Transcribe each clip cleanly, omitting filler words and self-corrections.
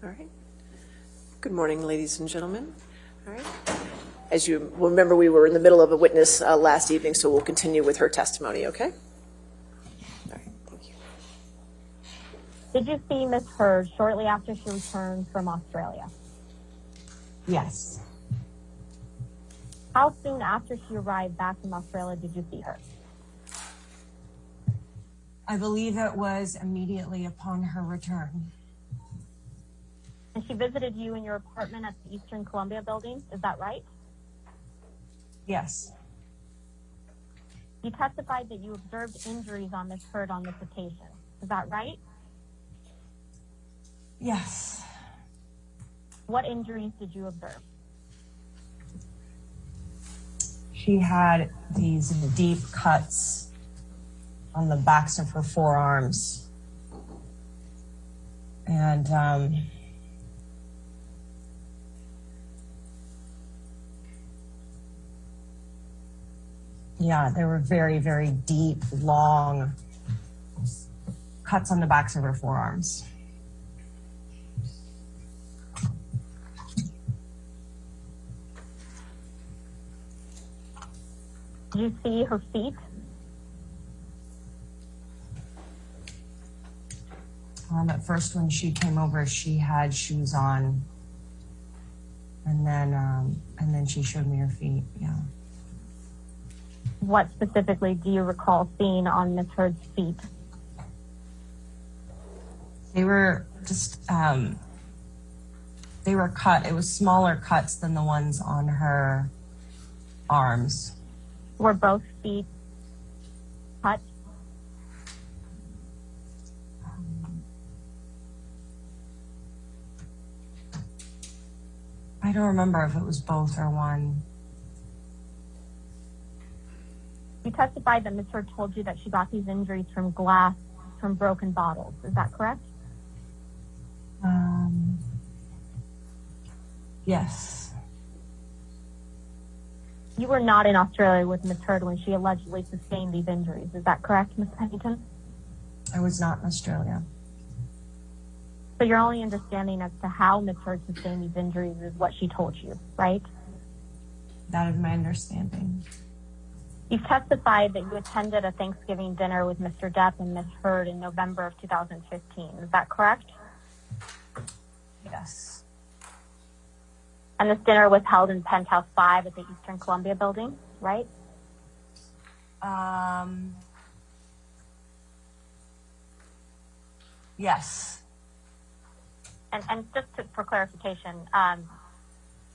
All right. Good morning, ladies and gentlemen. All right. As you will remember, we were in the middle of a witness last evening, so we'll continue with her testimony, okay? All right, thank you. Did you see Ms. Heard shortly after she returned from Australia? Yes. How soon after she arrived back from Australia did you see her? I believe it was immediately upon her return. And she visited you in your apartment at the Eastern Columbia building, is that right? Yes. You testified that you observed injuries on Ms. Heard on this occasion, is that right? Yes. What injuries did you observe? She had these deep cuts on the backs of her forearms. And yeah, there were very, very deep, long cuts on the backs of her forearms. Did you see her feet? At first, when she came over, she had shoes on, and then she showed me her feet. Yeah. What specifically do you recall seeing on Ms. Heard's feet? They were just they were cut. It was smaller cuts than the ones on her arms. Were both feet cut? I don't remember if it was both or one. You testified that Ms. Heard told you that she got these injuries from glass from broken bottles. Is that correct? Yes. You were not in Australia with Ms. Heard when she allegedly sustained these injuries. Is that correct, Ms. Pennington? I was not in Australia. So your only understanding as to how Ms. Heard sustained these injuries is what she told you, right? That is my understanding. You've testified that you attended a Thanksgiving dinner with Mr. Depp and Ms. Heard in November of 2015. Is that correct? Yes. And this dinner was held in Penthouse 5 at the Eastern Columbia building, right? Yes. And just for clarification,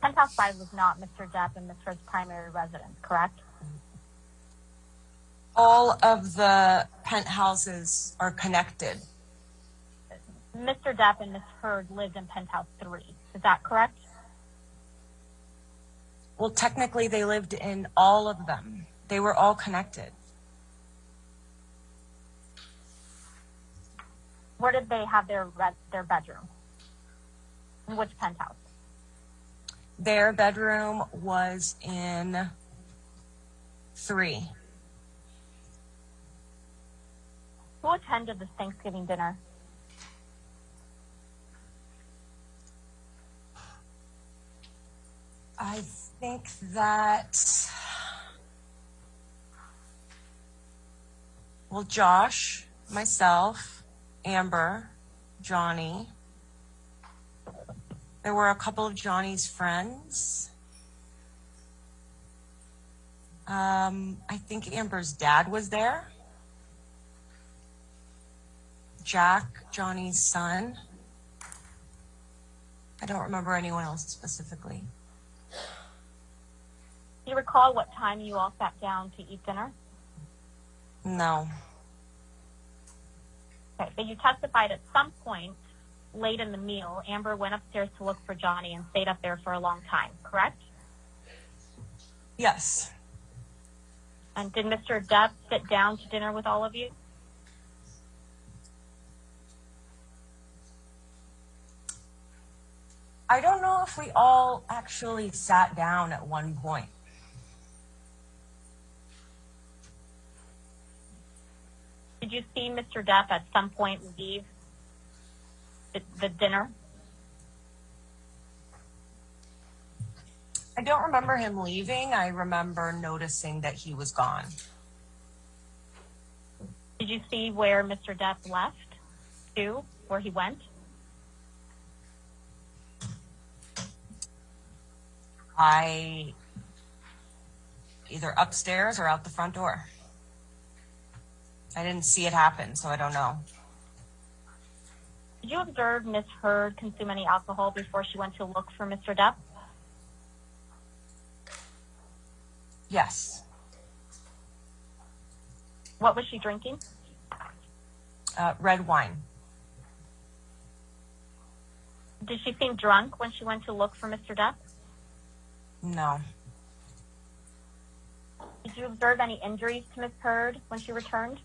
Penthouse 5 was not Mr. Depp and Ms. Heard's primary residence, correct? All of the penthouses are connected. Mr. Depp and Ms. Heard lived in Penthouse 3. Is that correct? Well, technically, they lived in all of them. They were all connected. Where did they have their bedroom? In which penthouse? Their bedroom was in 3. Who attended this Thanksgiving dinner? I think that, well, Josh, myself, Amber, Johnny. There were a couple of Johnny's friends. I think Amber's dad was there. Jack, Johnny's son. I don't remember anyone else specifically. Do you recall what time you all sat down to eat dinner? No. Okay, but you testified at some point late in the meal, Amber went upstairs to look for Johnny and stayed up there for a long time, correct? Yes. And did Mr. Depp sit down to dinner with all of you? I don't know if we all actually sat down at one point. Did you see Mr. Depp at some point leave the dinner? I don't remember him leaving. I remember noticing that he was gone. Did you see where Mr. Depp left to, where he went? Either upstairs or out the front door. I didn't see it happen, so I don't know. Did you observe Ms. Heard consume any alcohol before she went to look for Mr. Depp? Yes. What was she drinking? Red wine. Did she seem drunk when she went to look for Mr. Depp? No. Did you observe any injuries to Ms. Heard when she returned?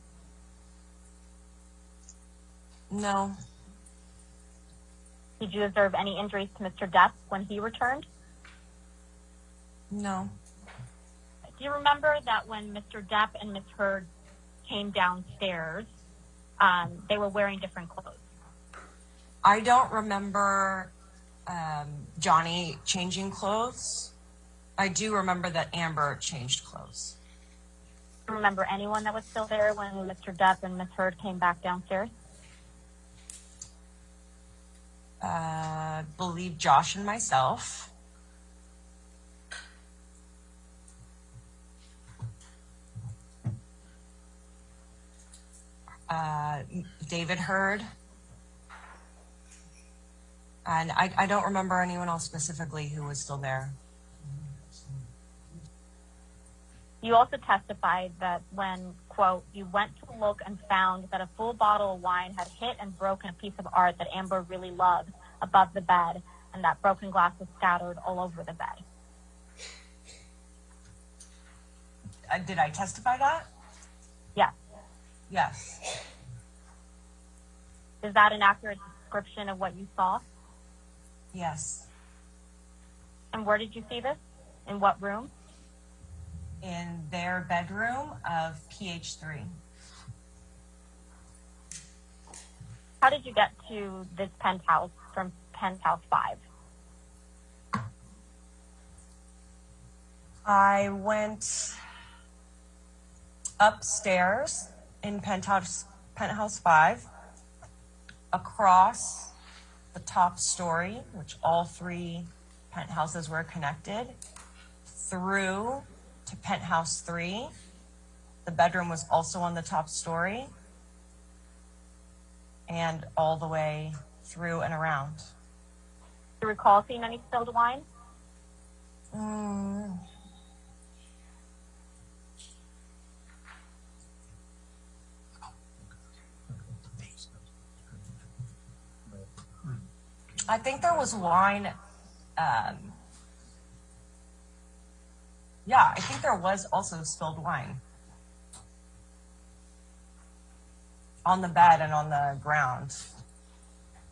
No. Did you observe any injuries to Mr. Depp when he returned? No. Do you remember that when Mr. Depp and Ms. Heard came downstairs, they were wearing different clothes? I don't remember Johnny changing clothes. I do remember that Amber changed clothes. Do you remember anyone that was still there when Mr. Depp and Ms. Heard came back downstairs? Believe Josh and myself. David Heard. And I don't remember anyone else specifically who was still there. You also testified that when, quote, you went to look and found that a full bottle of wine had hit and broken a piece of art that Amber really loved above the bed, and that broken glass was scattered all over the bed. Did I testify that? Yes. Yes. Is that an accurate description of what you saw? Yes. And where did you see this? In what room? In their bedroom of PH3. How did you get to this penthouse from penthouse 5? I went upstairs in penthouse 5, across the top story, which all 3 penthouses were connected, through to penthouse 3. The bedroom was also on the top story, and all the way through and around. Do you recall seeing any spilled wine? I think there was wine. Yeah, I think there was also spilled wine on the bed and on the ground.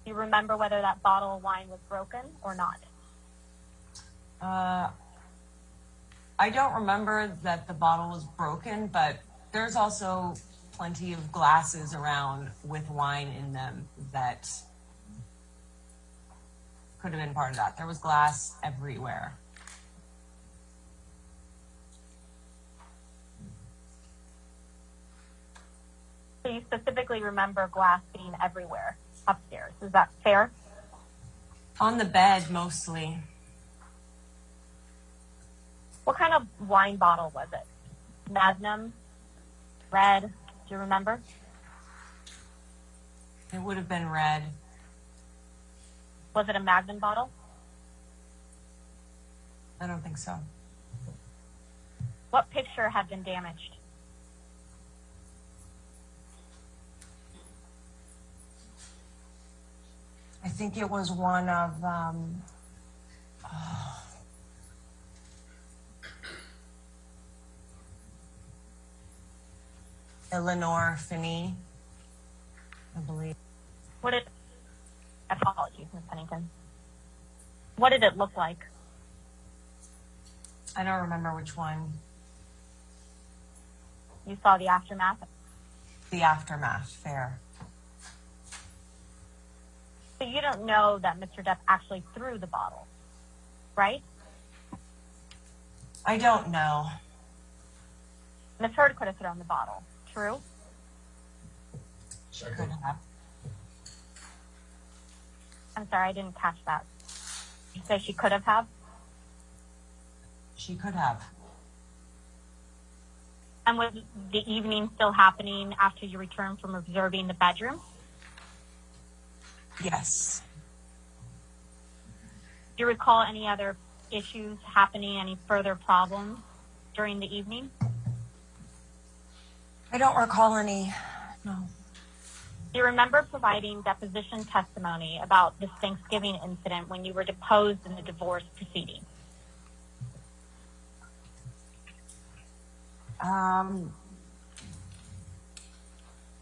Do you remember whether that bottle of wine was broken or not? I don't remember that the bottle was broken, but there's also plenty of glasses around with wine in them that could have been part of that. There was glass everywhere. So you specifically remember glass being everywhere upstairs. Is that fair? On the bed, mostly. What kind of wine bottle was it? Magnum? Red? Do you remember? It would have been red. Was it a Magnum bottle? I don't think so. What picture had been damaged? I think it was one of Eleanor Finney, I believe. Apologies, Ms. Pennington. What did it look like? I don't remember which one. You saw the aftermath? The aftermath, fair. So you don't know that Mr. Depp actually threw the bottle, right? I don't know. Ms. Heard could have thrown the bottle. True? She could have. I'm sorry, I didn't catch that. Did you say she could have? She could have. And was the evening still happening after you returned from observing the bedroom? Yes. Do you recall any other issues happening, any further problems during the evening? I don't recall any, no. Do you remember providing deposition testimony about this Thanksgiving incident when you were deposed in the divorce proceeding?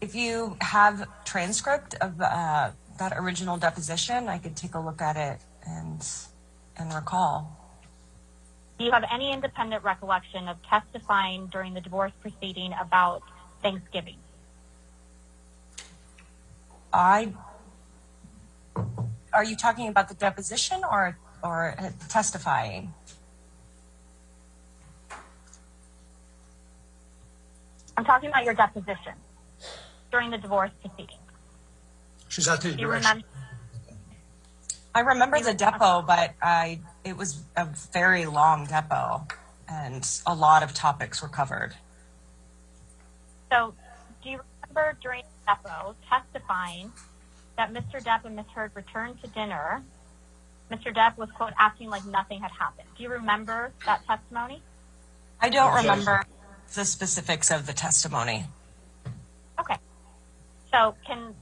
If you have transcript of that original deposition, I could take a look at it and recall. Do you have any independent recollection of testifying during the divorce proceeding about Thanksgiving? Are you talking about the deposition or testifying? I'm talking about your deposition during the divorce proceeding. She's asking Do you direction. remember? I remember the depo, but it was a very long depo and a lot of topics were covered. So, do you remember during the depo testifying that Mr. Depp and Ms. Heard returned to dinner? Mr. Depp was, quote, acting like nothing had happened. Do you remember that testimony? I don't remember the specifics of the testimony. Okay. So, can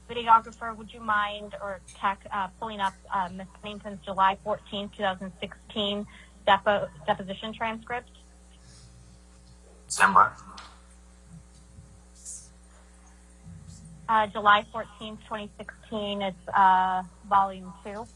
videographer, would you mind, or tech, pulling up Ms. Pennington's July 14, 2016 deposition transcript? Stand by. July 14, 2016, it's volume 2.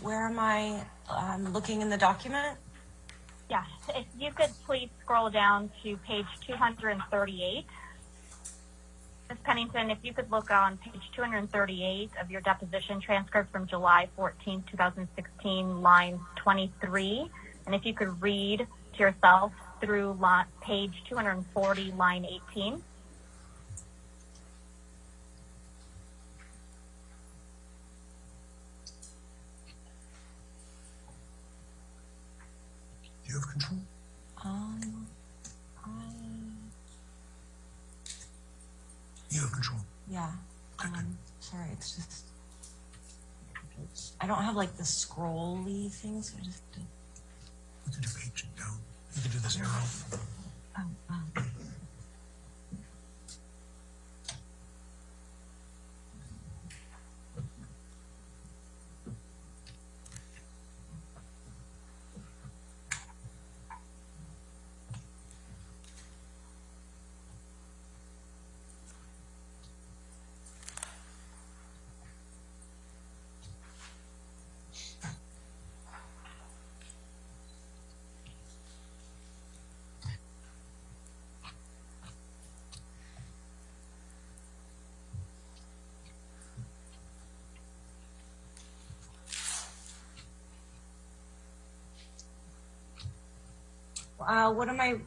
Where am I looking in the document? Yes, if you could please scroll down to page 238. Ms. Pennington, if you could look on page 238 of your deposition transcript from July 14, 2016, line 23, and if you could read to yourself through page 240, line 18. Do you have control? You have control. Yeah. Sorry, it's just I don't have like the scrolly thing, so I just You can do page down. You can do this arrow.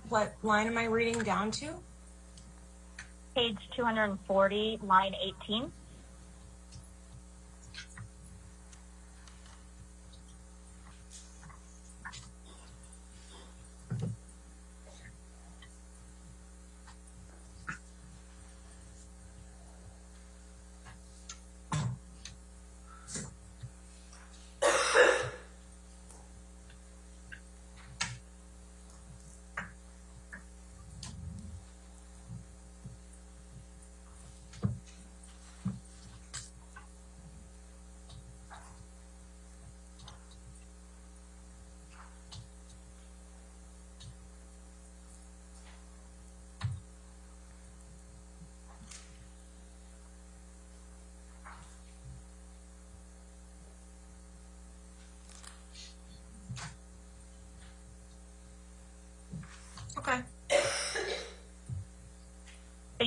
What line am I reading down to? Page 240, line 18.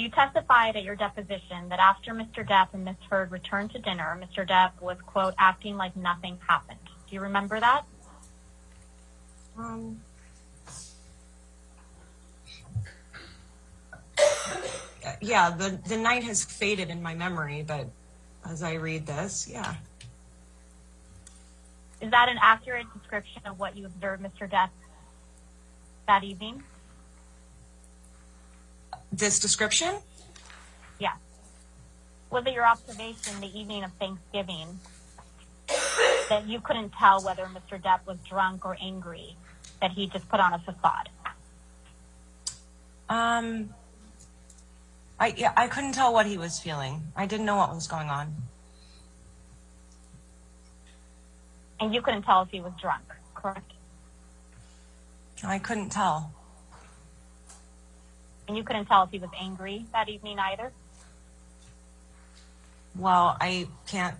you testified at your deposition that after Mr. Depp and Ms. Heard returned to dinner, Mr. Depp was, quote, acting like nothing happened. Do you remember that? Yeah, the night has faded in my memory, but as I read this, yeah. Is that an accurate description of what you observed Mr. Depp that evening? This description? Yes. Was it your observation the evening of Thanksgiving that you couldn't tell whether Mr. Depp was drunk or angry, that he just put on a facade? I couldn't tell what he was feeling. I didn't know what was going on. And you couldn't tell if he was drunk, correct? I couldn't tell. And you couldn't tell if he was angry that evening either? Well, I can't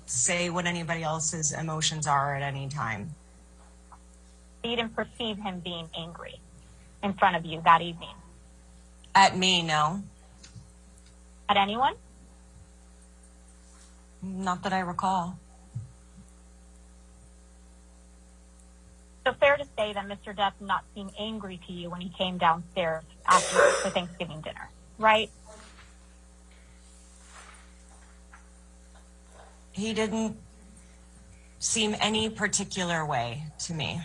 say what anybody else's emotions are at any time. You didn't perceive him being angry in front of you that evening? At me, no. At anyone? Not that I recall. So fair to say that Mr. Depp did not seem angry to you when he came downstairs after the Thanksgiving dinner, right? He didn't seem any particular way to me.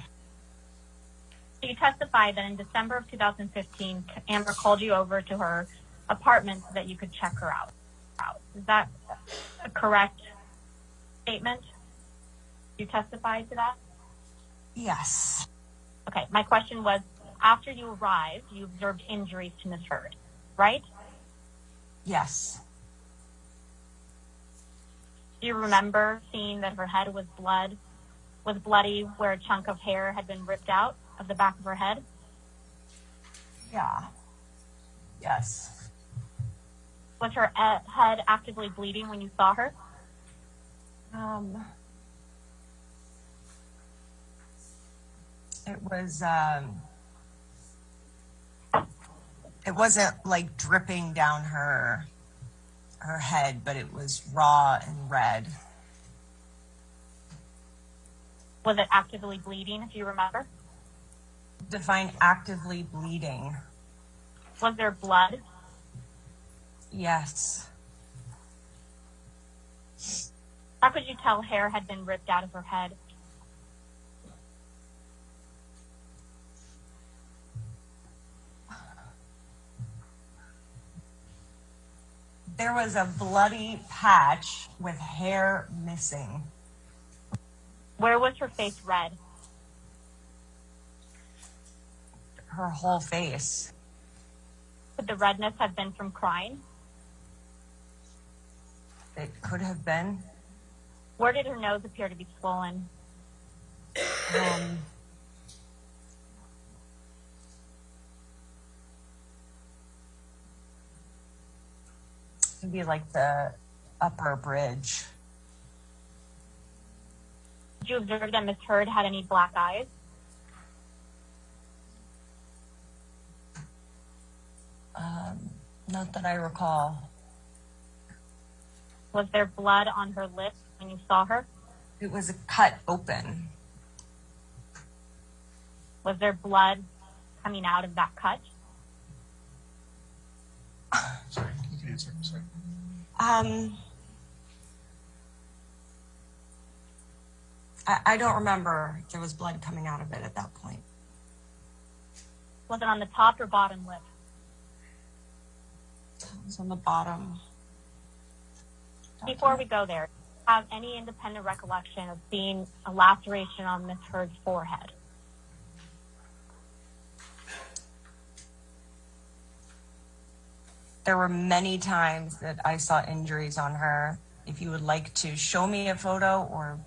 So you testified that in December of 2015, Amber called you over to her apartment so that you could check her out. Is that a correct statement? You testified to that? Yes. Okay, my question was, after you arrived, you observed injuries to Ms. Heard, right? Yes. Do you remember seeing that her head was bloody, where a chunk of hair had been ripped out of the back of her head? Yeah. Yes. Was her head actively bleeding when you saw her? It wasn't like dripping down her head, but it was raw and red. Was it actively bleeding, if you remember? Define actively bleeding. Was there blood? Yes. How could you tell hair had been ripped out of her head? There was a bloody patch with hair missing. Where was her face red? Her whole face. Could the redness have been from crying? It could have been. Where did her nose appear to be swollen? It'd be like the upper bridge. Did you observe that Ms. Heard had any black eyes? Not that I recall. Was there blood on her lips when you saw her? It was cut open. Was there blood coming out of that cut? Sorry, you can answer. Sorry. I don't remember if there was blood coming out of it at that point. Was it on the top or bottom lip? It was on the bottom. Before we go there, have any independent recollection of seeing a laceration on Ms. Heard's forehead? There were many times that I saw injuries on her. If you would like to show me a photo or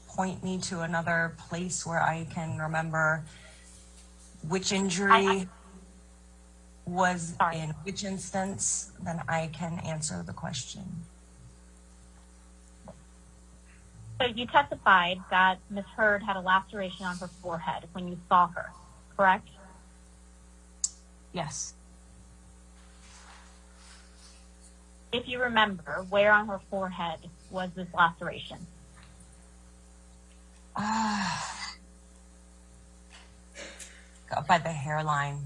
point me to another place where I can remember which injury was in which instance, then I can answer the question. So you testified that Ms. Heard had a laceration on her forehead when you saw her, correct? Yes. If you remember, where on her forehead was this laceration? Up by the hairline.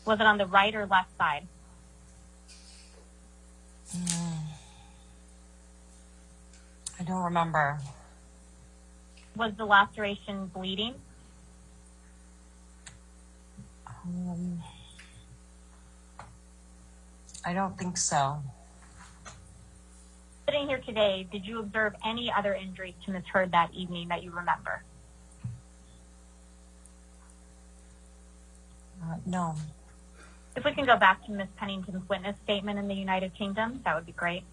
Was it on the right or left side? I don't remember. Was the laceration bleeding? I don't think so. Sitting here today, did you observe any other injuries to Ms. Heard that evening that you remember? No. If we can go back to Ms. Pennington's witness statement in the United Kingdom, that would be great.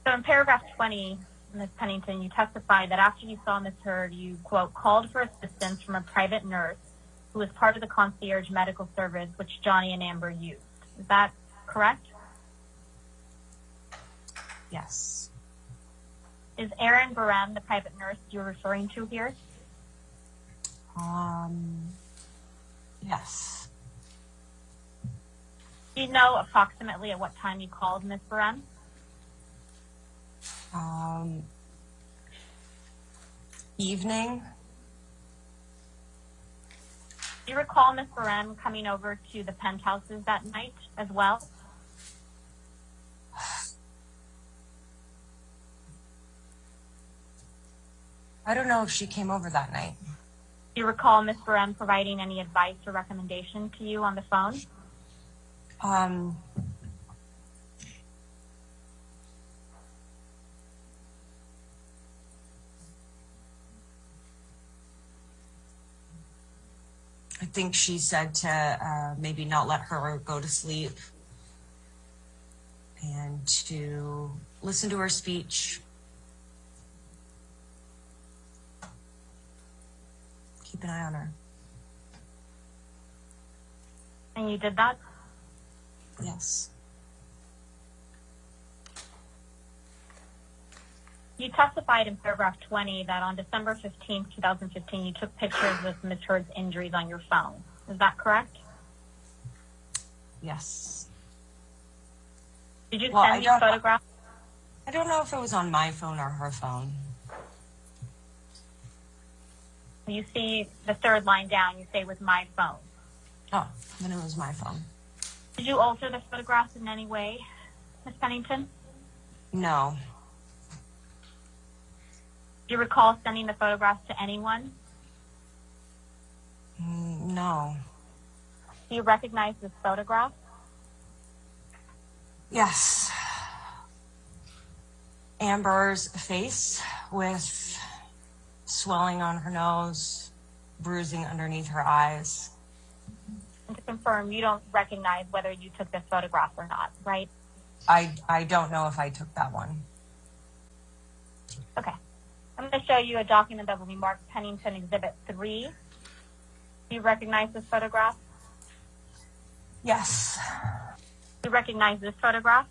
So in paragraph 20, Ms. Pennington, you testified that after you saw Ms. Heard, you, quote, called for assistance from a private nurse who was part of the concierge medical service which Johnny and Amber used. Is that correct? Yes. Is Erin Barem the private nurse you're referring to here? Yes. Do you know approximately at what time you called Ms. Barem? Evening. Do you recall Ms. Barem coming over to the penthouses that night as well? I don't know if she came over that night. Do you recall Ms. Barem providing any advice or recommendation to you on the phone? I think she said to maybe not let her go to sleep and to listen to her speech. Keep an eye on her. And you did that? Yes. You testified in paragraph 20 that on December 15, 2015, you took pictures of Ms. Heard's injuries on your phone. Is that correct? Yes. Did you Well, send these photographs? I don't know if it was on my phone or her phone. You see the third line down, you say with my phone. Oh, then it was my phone. Did you alter the photographs in any way, Ms. Pennington? No. Do you recall sending the photographs to anyone? No. Do you recognize this photograph? Yes. Amber's face with swelling on her nose, bruising underneath her eyes. And to confirm, you don't recognize whether you took this photograph or not, right? I don't know if I took that one. Okay. I'm going to show you a document that will be marked Pennington Exhibit 3. Do you recognize this photograph? Yes. Do you recognize this photograph?